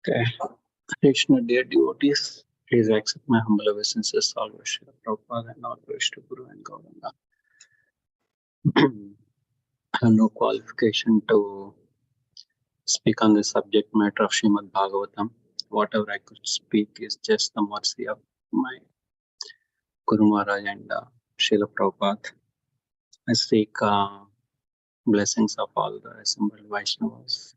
Okay. Krishna, dear devotees, please accept my humble obeisances, all worship Prabhupada and all praise to Guru and Gauranga. I have no qualification to speak on the subject matter of Srimad Bhagavatam. Whatever I could speak is just the mercy of my Guru Maharaj and Srila Prabhupada. I seek blessings of all the assembled Vaishnavas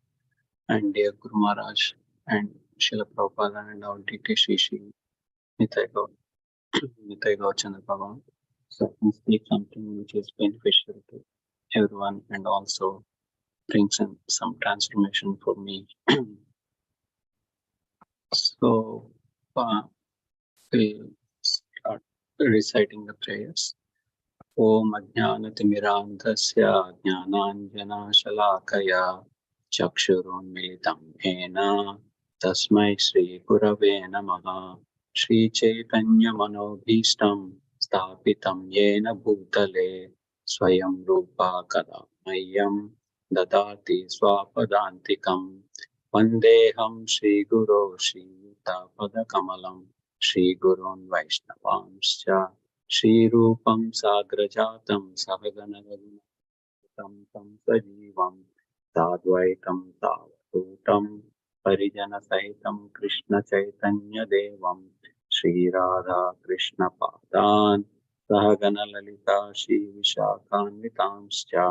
and dear Guru Maharaj and Srila Prabhupada and our DT Shishi Nitai Gaur Chandra Bhagavan. So I can speak something which is beneficial to everyone and also brings in some transformation for me. So we'll start reciting the prayers. Om Ajnanatimirandhasya Jnananjana Chakshurunmilitam Yena Tasmai Shri Gurave Namaha Shri Chaitanya Manobhishtam Sthapitam Yena Bhutale Swayam Rupa Kadamayyam Dadati Swapadantikam Vandeham Shri Guru Shri Yuta Kamalam Shri Gurun Vaishnavamscha Shri Rupam Sagrajatam Sahaganagatam Tam Sajivam Sadvaitam Tavadutam Parijana Saitam Krishna Chaitanya Devam Shri Radha Krishna Padan Sahagana Lalita Shri Vishakhanvitamscha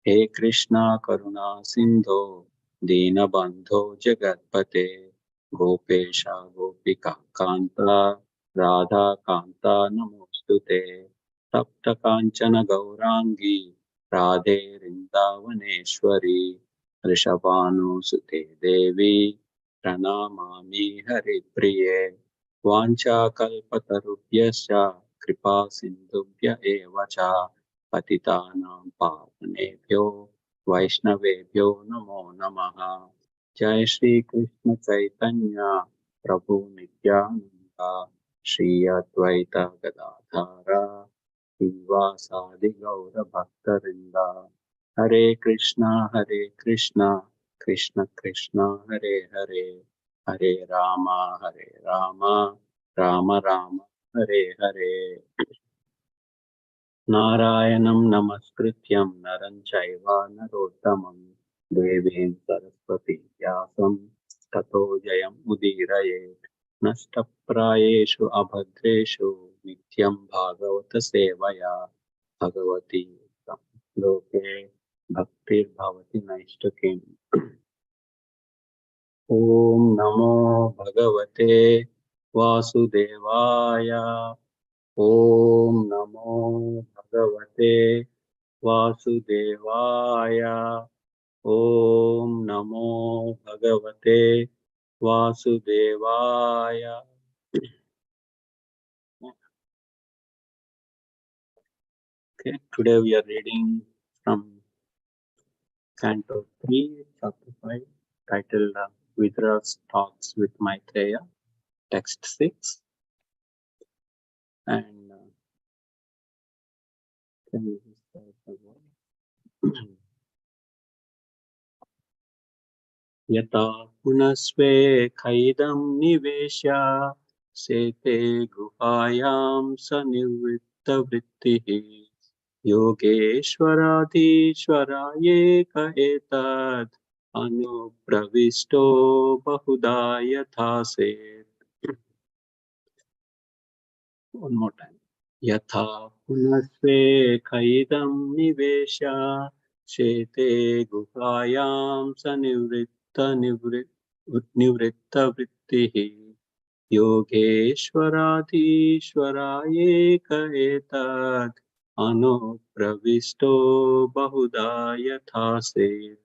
He Krishna Karuna Sindho Dina Bandho Jagatpate Gopesha Gopika Kanta Radha Kanta Namostute Tapta Kanchana Gaurangi Radhe Vrindavaneshwari Rishabhanusute Devi Pranamami Haripriye Vancha Kalpatarubhyascha Kripa Sindhubhya Evacha Patitanam Pavanebhyo Vaishnavebhyo Namo Namaha Jai Shri Krishna Chaitanya Prabhu Nityananda Shri Advaita Gadadhara Sivasadi Gaura Bhaktarinda Hare Krishna Krishna Krishna Hare Hare Hare Rama Rama Rama Hare Hare Narayanam Namaskrityam Naram Chaiva Narottamam Devim Saraswati Vyasam Tato Jayam Udirayet Nashtaprayeshu Abhadreshu Nityam Bhagavata Sevaya Bhagavati Loke Bhaktir Bhavati Naishtakim Om Namo Bhagavate Vasudevaya Om Namo Bhagavate Vasudevaya Om Namo Bhagavate Vasudevaya. Okay, today we are reading from Canto 3, Chapter 5, titled Vidra's Talks with Maitreya, Text 6. And can we just start the word? Yata punasve khaidam nivesya sete guhayam sanivritta vrittihi Yogeshwaradishwaraye ka etad anupravisto bahuda yathaset. One more time. Yatha punasve khaidam nivesya shete guhayam sanivritta nivritta vrittihi Yogeshwaradishwaraye ka etad Anupravisto bahuda yathaset.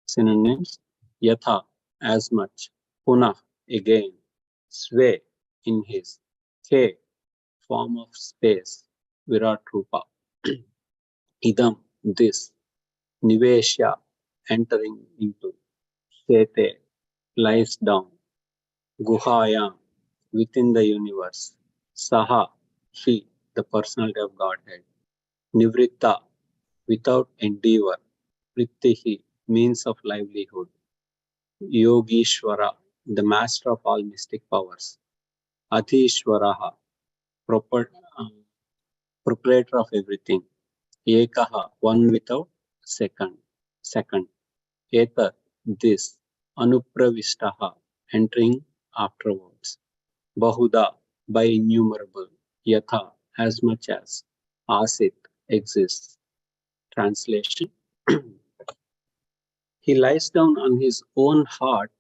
Synonyms: Yatha, as much, Punah, again, Sve, in his, Ke, form of space, Virat Rupa, Idam, this, Niveshya, entering into, Sete, lies down, Guhayam, within the universe, Saha, he, the personality of Godhead, without endeavor, Vrittihi, means of livelihood, Yogishwara, the master of all mystic powers. Adhishwaraha, proprietor of everything. Ekaha, one without second. Second. Etar, this. Anupravistaha, entering afterwards. Bahuda, by innumerable. Yatha, as much as. Asit, exists. Translation. He lies down on his own heart,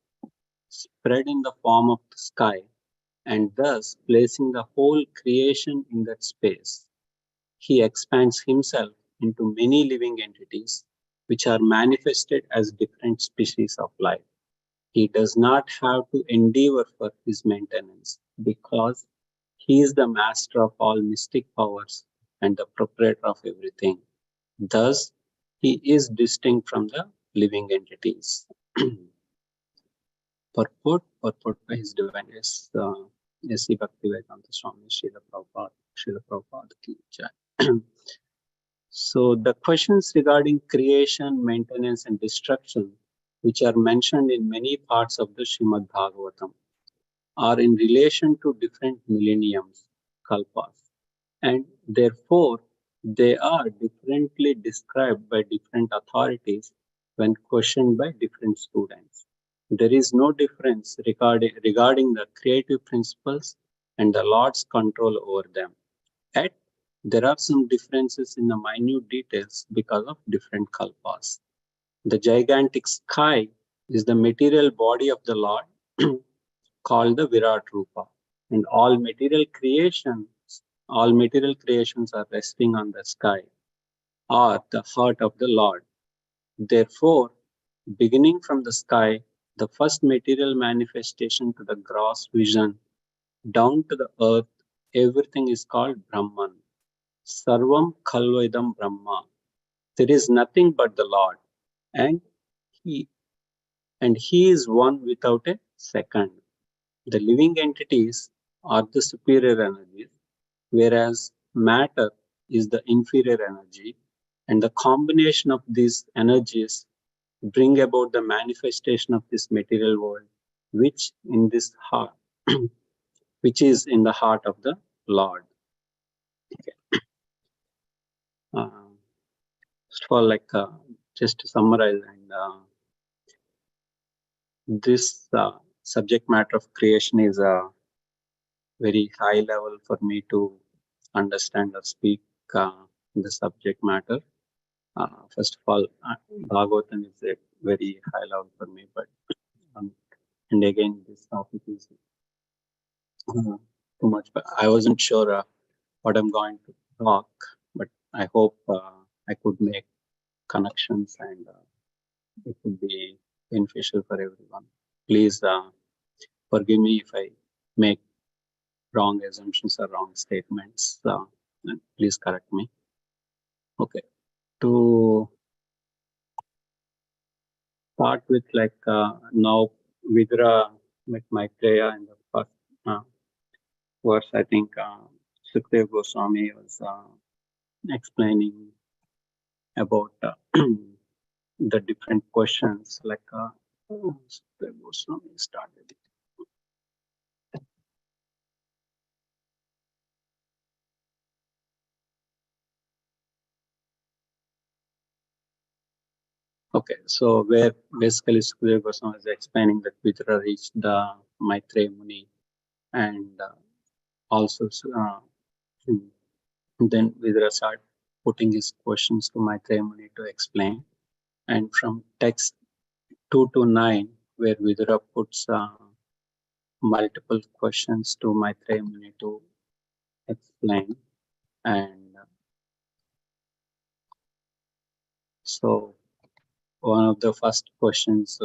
spread in the form of the sky, and thus placing the whole creation in that space. He expands himself into many living entities, which are manifested as different species of life. He does not have to endeavor for his maintenance because he is the master of all mystic powers and the proprietor of everything. Thus, he is distinct from the living entities. Purport by His Divine S.C. Bhaktivedanta Swami Srila Prabhupada ki jai. So the questions regarding creation, maintenance, and destruction, which are mentioned in many parts of the Srimad Bhagavatam, are in relation to different millenniums, kalpas, and therefore they are differently described by different authorities when questioned by different students. There is no difference regarding the creative principles and the Lord's control over them. Yet, there are some differences in the minute details because of different kalpas. The gigantic sky is the material body of the Lord called the Virat Rupa, and all material creations are resting on the sky or the heart of the Lord. Therefore, beginning from the sky, the first material manifestation to the gross vision down to the earth, everything is called Brahman. Sarvam Khalvaidam Brahma. There is nothing but the Lord, and He is one without a second. The living entities are the superior energies, whereas matter is the inferior energy, and the combination of these energies bring about the manifestation of this material world, which in this heart, which is in the heart of the Lord. Okay. For just to summarize, and this subject matter of creation is a very high level for me to understand or speak the subject matter. First of all, Bhagavatam is a very high level for me, but and again, this topic is too much. But I wasn't sure what I'm going to talk, but I hope I could make connections and it would be beneficial for everyone. Please forgive me if I make wrong assumptions or wrong statements. And please correct me. Okay. To start with, now Vidra met Maitreya in the first verse, I think Sukdev Goswami was explaining about the different questions, Sukdev Goswami started it. Okay, so where basically Sukdev Goswami is explaining that Vidra reached the Maitreya Muni, and also then Vidra started putting his questions to Maitreya Muni to explain. And from text 2 to 9, where Vidra puts multiple questions to Maitreya Muni to explain. And so one of the first questions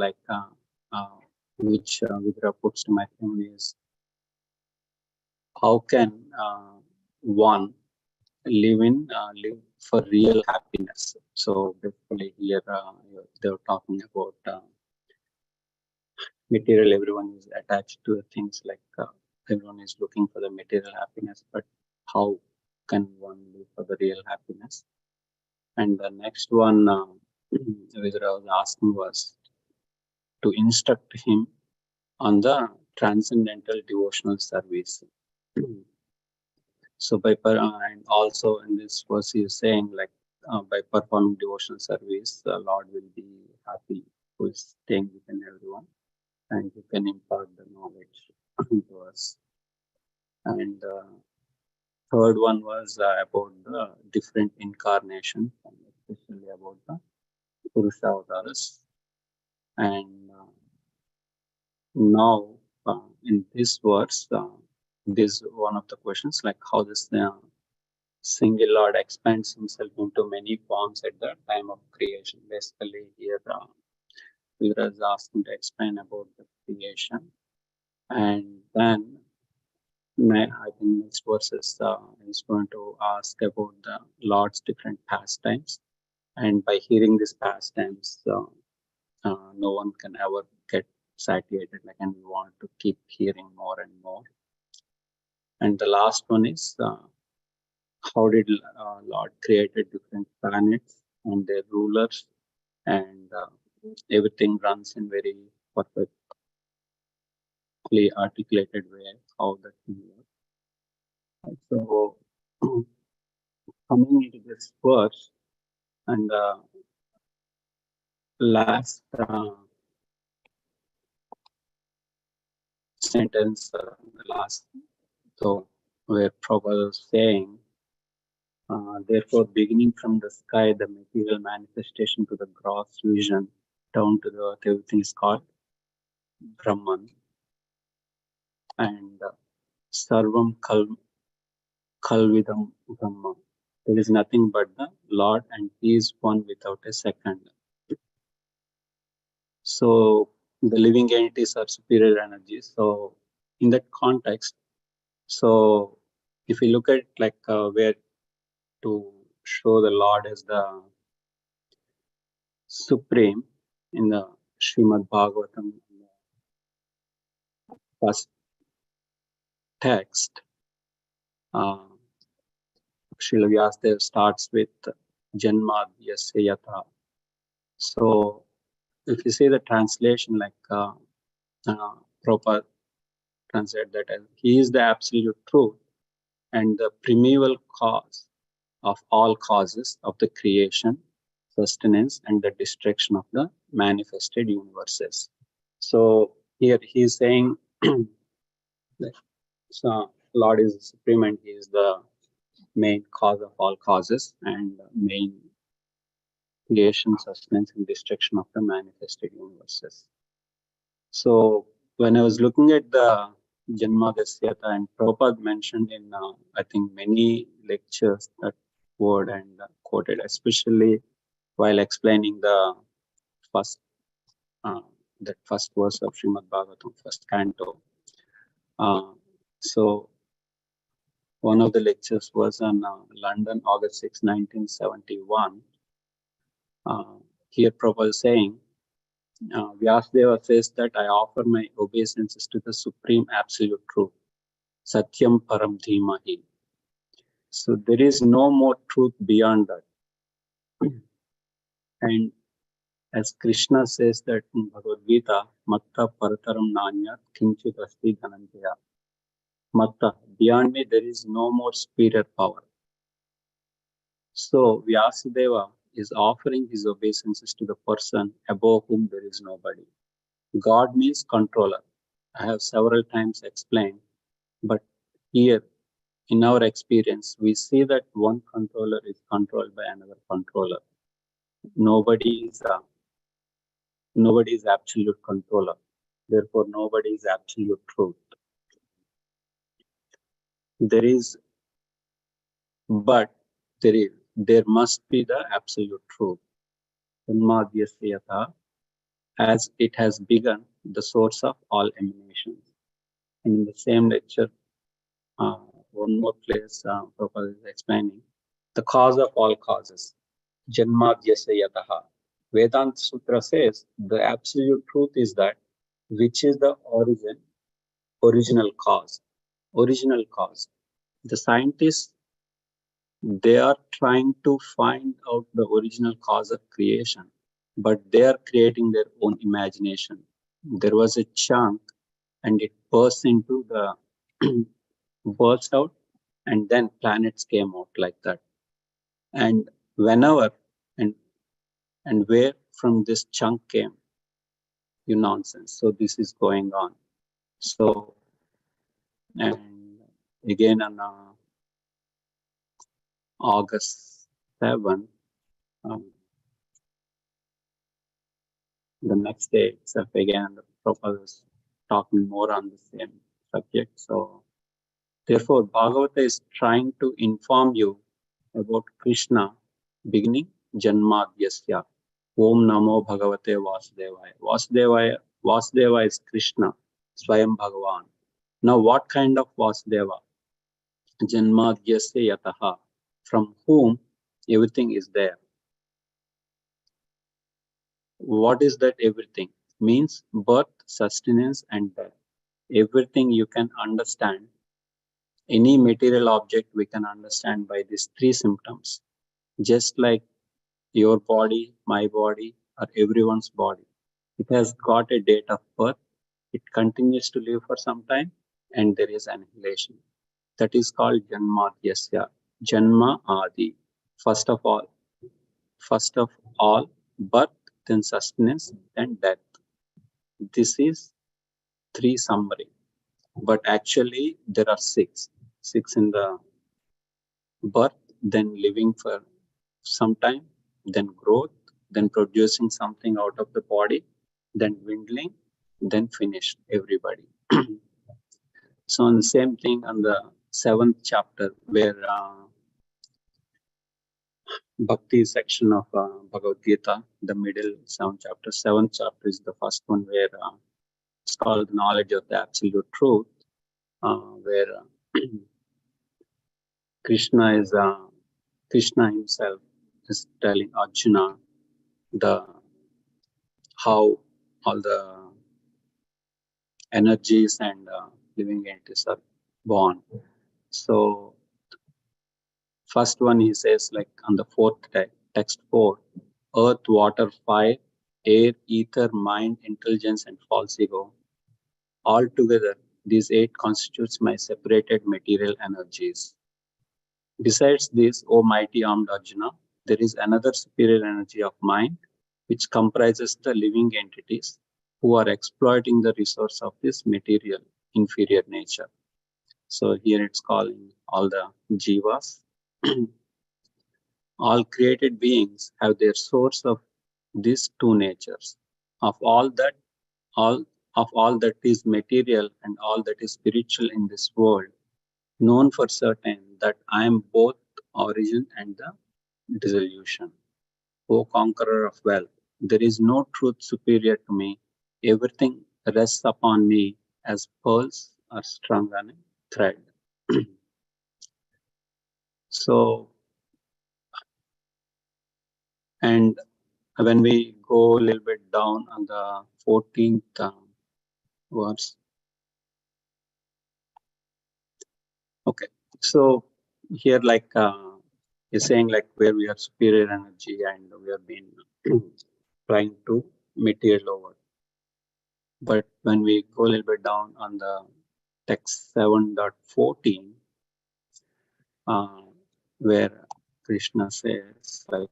which Vidra puts to Maitreya Muni is, how can one live for real happiness? So basically here they were talking about material. Everyone is attached to things, everyone is looking for the material happiness, but how can one live for the real happiness? And the next one Vidra was asking was, to instruct him on the transcendental devotional service. So and also in this verse he is saying like by performing devotional service, the Lord will be happy who is staying within everyone, and he can impart the knowledge to us. And third one was about the different incarnations, and especially about the Purusha avatars. And now in this verse, this one of the questions, like how this single Lord expands himself into many forms at the time of creation. Basically, here Vidra is asking to explain about the creation, and then I think next verses is going to ask about the Lord's different pastimes, and by hearing these pastimes, no one can ever get satiated, like, and we want to keep hearing more and more. And the last one is how did Lord created different planets and their rulers, and everything runs in very perfectly articulated way how that thing works. So coming into this verse, and last sentence, the last, so where Prabhu is saying, therefore, beginning from the sky, the material manifestation to the gross vision, down to the earth, everything is called Brahman. And Sarvam Kalvidam Brahma. There is nothing but the Lord, and He is one without a second. So the living entities are superior energies. So in that context, so if you look at like where to show the Lord as the supreme in the Srimad Bhagavatam first text, Srila Vyasadeva starts with Janma Yasya Yatha. So if you see the translation, like Prabhupada translate that as He is the absolute truth and the primeval cause of all causes of the creation, sustenance, and the destruction of the manifested universes. So here he is saying that Lord is supreme and He is the main cause of all causes and main creation, sustenance, and destruction of the manifested universes. So when I was looking at the Janma Dasyata, and Prabhupada mentioned in I think many lectures that word and quoted, especially while explaining the first that first verse of Srimad Bhagavatam, first canto. So one of the lectures was on London, August 6, 1971. Here Prabhupada is saying, Vyasadeva says that I offer my obeisances to the Supreme Absolute Truth, Satyam Param Dhimahi. So there is no more truth beyond that. And as Krishna says that in Bhagavad Gita, Matta Parataram Nanya Kinchit Asti Dhananjaya. Matta, beyond me there is no more superior power. So Vyasadeva is offering his obeisances to the person above whom there is nobody. God means controller. I have several times explained, but here in our experience, we see that one controller is controlled by another controller. Nobody is absolute controller. Therefore, nobody is absolute truth. There must be the absolute truth. As it has begun, the source of all emanations. And in the same lecture, one more place, Prabhupada is explaining the cause of all causes. Janmadhyasya yataha. Vedanta Sutra says the absolute truth is that which is the original cause. Original cause. The scientists, they are trying to find out the original cause of creation, but they are creating their own imagination. there was a chunk and it burst into the burst out, and then planets came out like that. And whenever and where from this chunk came, you nonsense. So this is going on. So, and again on August 7th, the next day itself, again, the Prabhupada was talking more on the same subject. So, therefore, Bhagavata is trying to inform you about Krishna beginning Janmadhyasya. Om Namo Bhagavate Vasudevaya. Vasudeva is Krishna, Swayam Bhagavan. Now, what kind of Vasudeva? Janmadhyasya Yataha, from whom everything is there. What is that everything? Means birth, sustenance, and death. Everything you can understand. Any material object we can understand by these three symptoms. Just like your body, my body, or everyone's body. It has got a date of birth. It continues to live for some time, and there is annihilation. That is called Janmadhyasya. Janma Adi. First of all, birth, then sustenance, then death. This is 3 summary, but actually there are 6. 6 in the birth, then living for some time, then growth, then producing something out of the body, then dwindling, then finished, everybody. So on the same thing on the 7th chapter, where Bhakti section of Bhagavad Gita, the middle 7th chapter. 7th chapter is the first one, where it's called Knowledge of the Absolute Truth, where Krishna himself is telling Arjuna how all the energies and living entities are born. So first one he says, like on the 4th text 4, earth, water, fire, air, ether, mind, intelligence, and false ego. All together, these 8 constitutes my separated material energies. Besides this, O mighty armed Arjuna, there is another superior energy of mind, which comprises the living entities who are exploiting the resource of this material inferior nature. So here it's calling all the jivas. All created beings have their source of these 2 natures. Of all that is material and all that is spiritual in this world, known for certain that I am both origin and the dissolution. O conqueror of wealth, there is no truth superior to me. Everything rests upon me as pearls are strung on a thread. So, and when we go a little bit down on the 14th verse. Okay, so here like is saying like where we have superior energy and we have been trying to material over. But when we go a little bit down on the text 7.14, where Krishna says like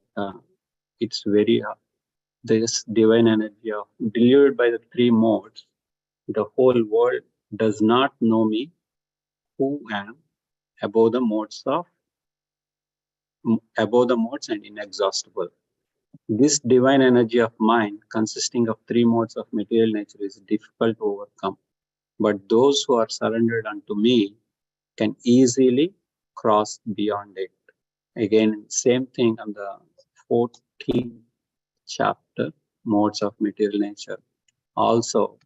it's very this divine energy of diluted by the 3 modes, the whole world does not know me, who am above the modes and inexhaustible. This divine energy of mind, consisting of 3 modes of material nature, is difficult to overcome. But those who are surrendered unto me can easily cross beyond it. Again, same thing on the 14th chapter, modes of material nature. Also,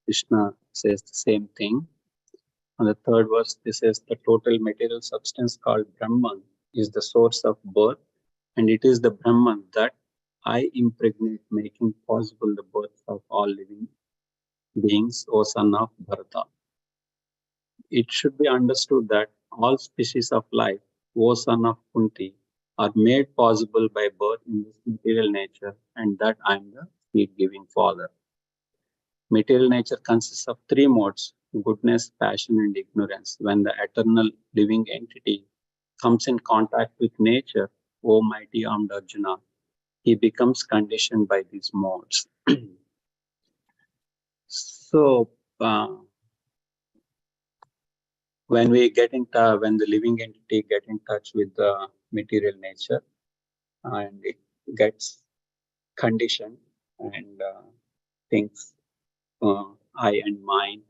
Krishna says the same thing. On the 3rd verse, this says the total material substance called Brahman is the source of birth, and it is the Brahman that I impregnate, making possible the birth of all living beings, O son of Bharata. It should be understood that all species of life, O son of Kunti, are made possible by birth in this material nature, and that I am the seed-giving Father. Material nature consists of three modes: goodness, passion, and ignorance. When the eternal living entity comes in contact with nature, O mighty armed Arjuna, he becomes conditioned by these modes. So, when the living entity get in touch with the material nature, and it gets conditioned and thinks I and mine,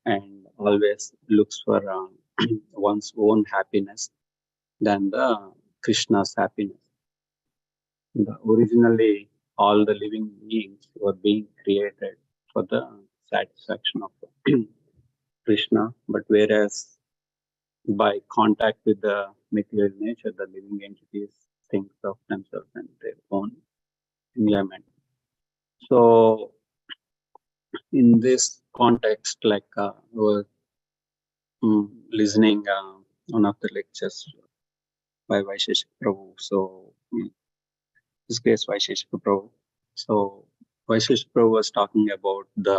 and always looks for one's own happiness than the Krishna's happiness. Originally, all the living beings were being created for the satisfaction of Krishna, but whereas by contact with the material nature, the living entities think of themselves and their own enjoyment. So, in this context, like was listening one of the lectures by Vaisheshik Prabhu. So, His Grace Vaisheshik Prabhu. So, Vaisheshik Prabhu was talking about the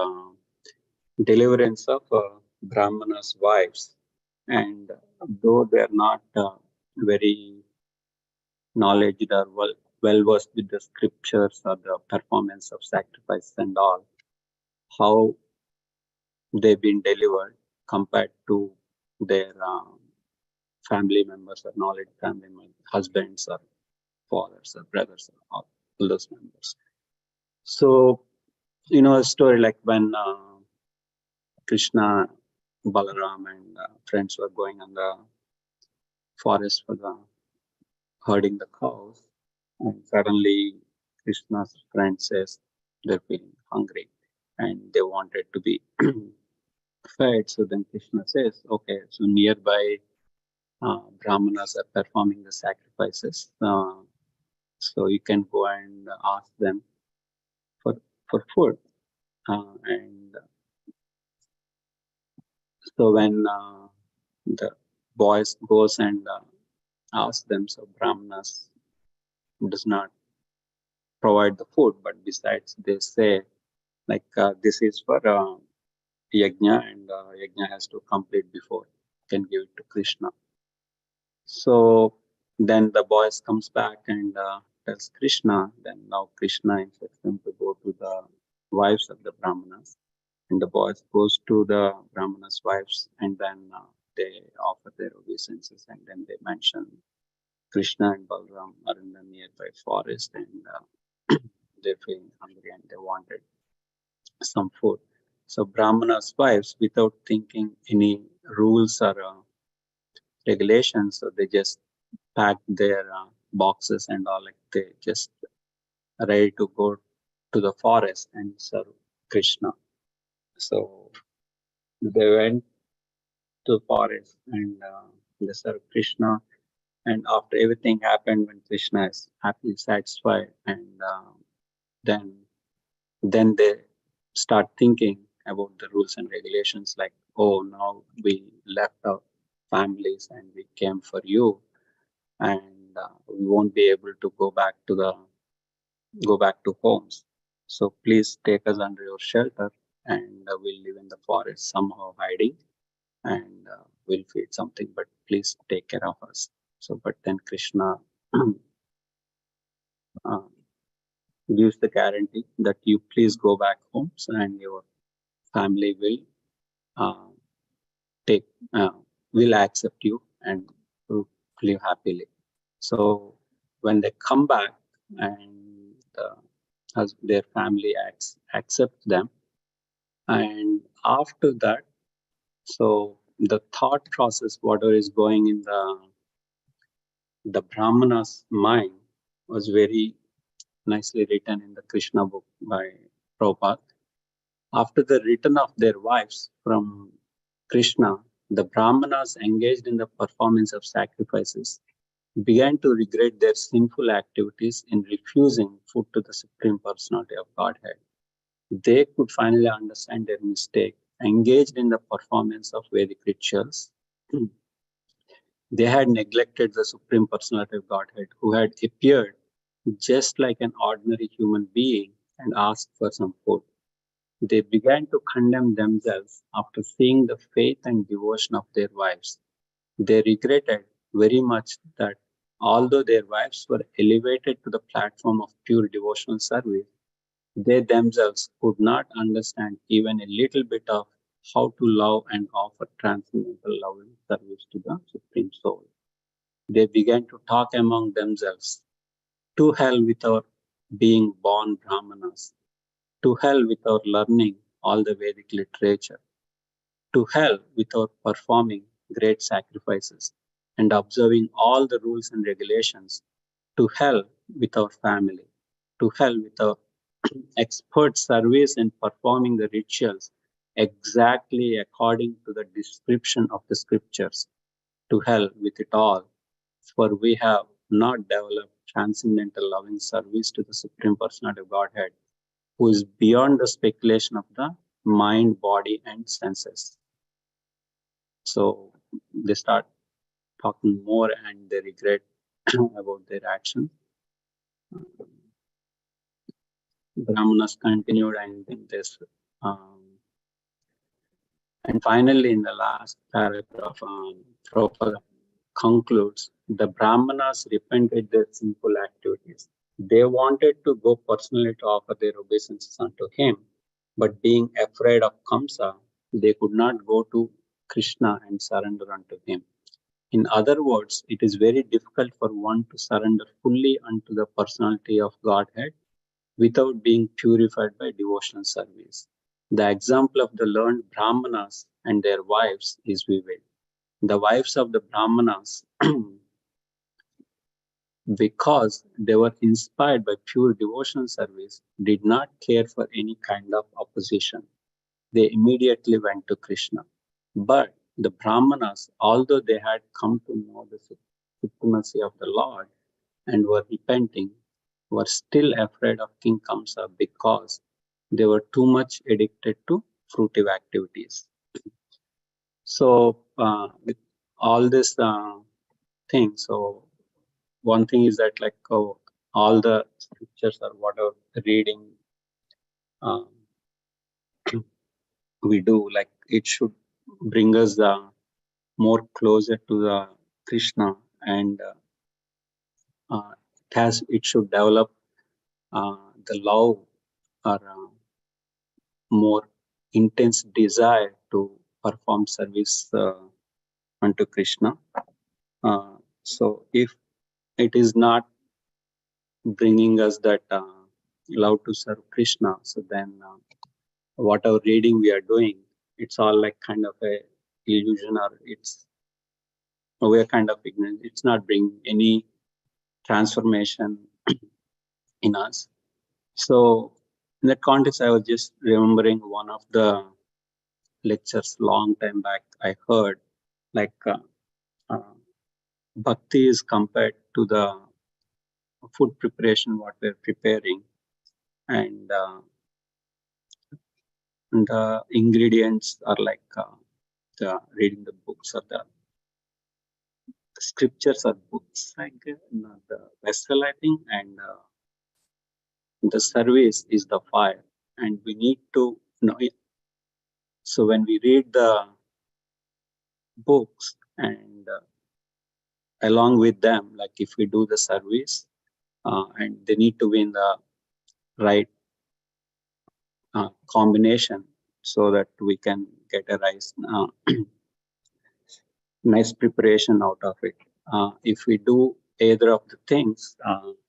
deliverance of Brahmana's wives, and though they are not very knowledgeable or well versed with the scriptures or the performance of sacrifice and all, how they've been delivered compared to their family members or knowledge family members, husbands or fathers or brothers or all those members. So, a story like when Krishna, Balaram, and friends were going on the forest for the herding the cows, and suddenly Krishna's friend says they're feeling hungry and they wanted to be fed. So then Krishna says, okay, so nearby Brahmanas are performing the sacrifices. So you can go and ask them for food. And so when the boys goes and asks them, so Brahmanas does not provide the food, but besides they say like this is for yajna, and yajna has to complete before you can give it to Krishna. So then the boys comes back and tells Krishna. Then now Krishna instructs them to go to the wives of the Brahmanas, and the boys goes to the Brahmanas' wives, and then they offer their obeisances, and then they mention Krishna and Balaram are in the nearby forest, and they're feeling hungry and they wanted some food. So Brahmanas' wives, without thinking any rules or regulations, so they just pack their boxes and all, like they just ready to go to the forest and serve Krishna. So they went to the forest and they served Krishna. And after everything happened, when Krishna is happily satisfied, and then they start thinking about the rules and regulations, like, oh, now we left our families and we came for you, and we won't be able to go back to homes. So please take us under your shelter, and we'll live in the forest somehow hiding, and we'll feed something, but please take care of us. So, but then Krishna gives the guarantee that you please go back home, and your family will accept you and will live happily. So when they come back and as their family accepts them, and after that, so the thought process, whatever is going in the Brahmana's mind, was very nicely written in the Krishna book by Prabhupada. After the return of their wives from Krishna, the Brahmanas engaged in the performance of sacrifices began to regret their sinful activities in refusing food to the Supreme Personality of Godhead. They could finally understand their mistake, engaged in the performance of Vedic rituals. They had neglected the Supreme Personality of Godhead, who had appeared just like an ordinary human being and asked for some food. They began to condemn themselves after seeing the faith and devotion of their wives. They regretted very much that although their wives were elevated to the platform of pure devotional service, they themselves could not understand even a little bit of how to love and offer transcendental loving service to the Supreme Soul. They began to talk among themselves. To hell with our being born Brahmanas. To hell with our learning all the Vedic literature. To hell with our performing great sacrifices and observing all the rules and regulations. To hell with our family. To hell with our expert service in performing the rituals exactly according to the description of the scriptures. To hell with it all, for we have not developed transcendental loving service to the Supreme Personality of Godhead, who is beyond the speculation of the mind, body, and senses. So they start talking more and they regret about their action. Brahmanas continued and in this. And finally, in the last paragraph, Prabhupada concludes, the Brahmanas repented their sinful activities. They wanted to go personally to offer their obeisances unto him, but being afraid of Kamsa, they could not go to Krishna and surrender unto him. In other words, it is very difficult for one to surrender fully unto the personality of Godhead without being purified by devotional service. The example of the learned Brahmanas and their wives is vivid. The wives of the Brahmanas, because they were inspired by pure devotional service, did not care for any kind of opposition. They immediately went to Krishna. But the Brahmanas, although they had come to know the supremacy of the Lord and were repenting, were still afraid of King Kamsa because they were too much addicted to fruitive activities. So with all this thing, so one thing is that like all the scriptures or whatever reading we do, like it should bring us more closer to the Krishna, and it should develop the love or more intense desire to perform service unto Krishna. So if it is not bringing us that love to serve Krishna, so then whatever reading we are doing, it's all like kind of a illusion, or we're kind of ignorant. It's not bringing any transformation in us. So in that context, I was just remembering one of the lectures long time back. I heard like bhakti is compared to the food preparation what we're preparing, and the ingredients are like the reading the books or the scriptures or books, like the vessel, I think, and the service is the fire, and we need to know it. So when we read the books and along with them, like if we do the service, and they need to be in the right combination so that we can get a nice preparation out of it. If we do either of the things,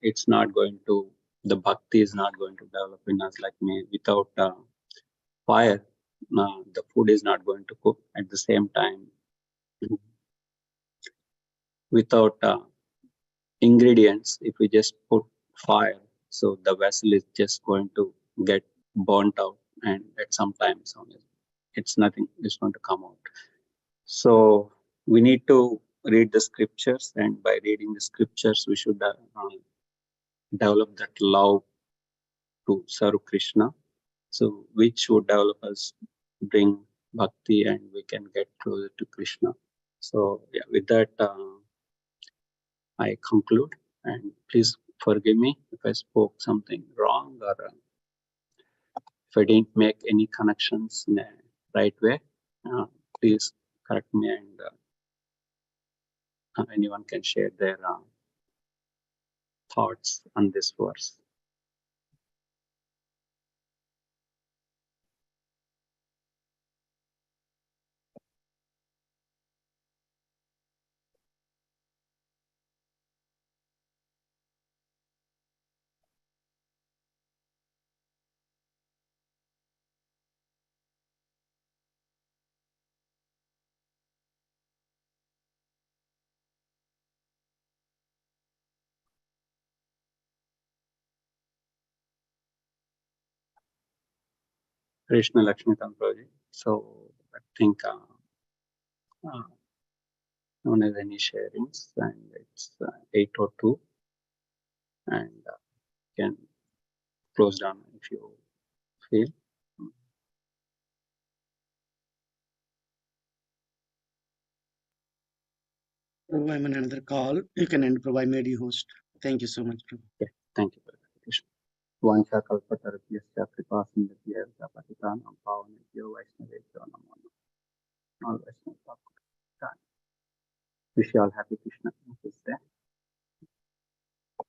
it's not going to, the bhakti is not going to develop in us. Like me, without fire, the food is not going to cook at the same time. Without ingredients, if we just put fire, so the vessel is just going to get burnt out, and at some time it's nothing is going to come out. So we need to read the scriptures, and by reading the scriptures we should develop that love to serve Krishna, so which would develop us, bring bhakti, and we can get closer to Krishna. So yeah, with that I conclude, and please forgive me if I spoke something wrong or I didn't make any connections in a right way, please correct me, and anyone can share their thoughts on this verse. Krishna Lakshmi Prabhu. So I think no one has any sharings, and it's 8:02, and can close down if you feel. Prabhu, I'm on another call. You can end, Prabhu. I made you host. Thank you so much, Prabhu. Okay, thank you, Krishna. Vancha kalpatarupyasya kripasindatyeva patitanam pavanebhyo vaishnavebhyo namo namaha. All Vaishnava. Wish you all happy Krishna. This day.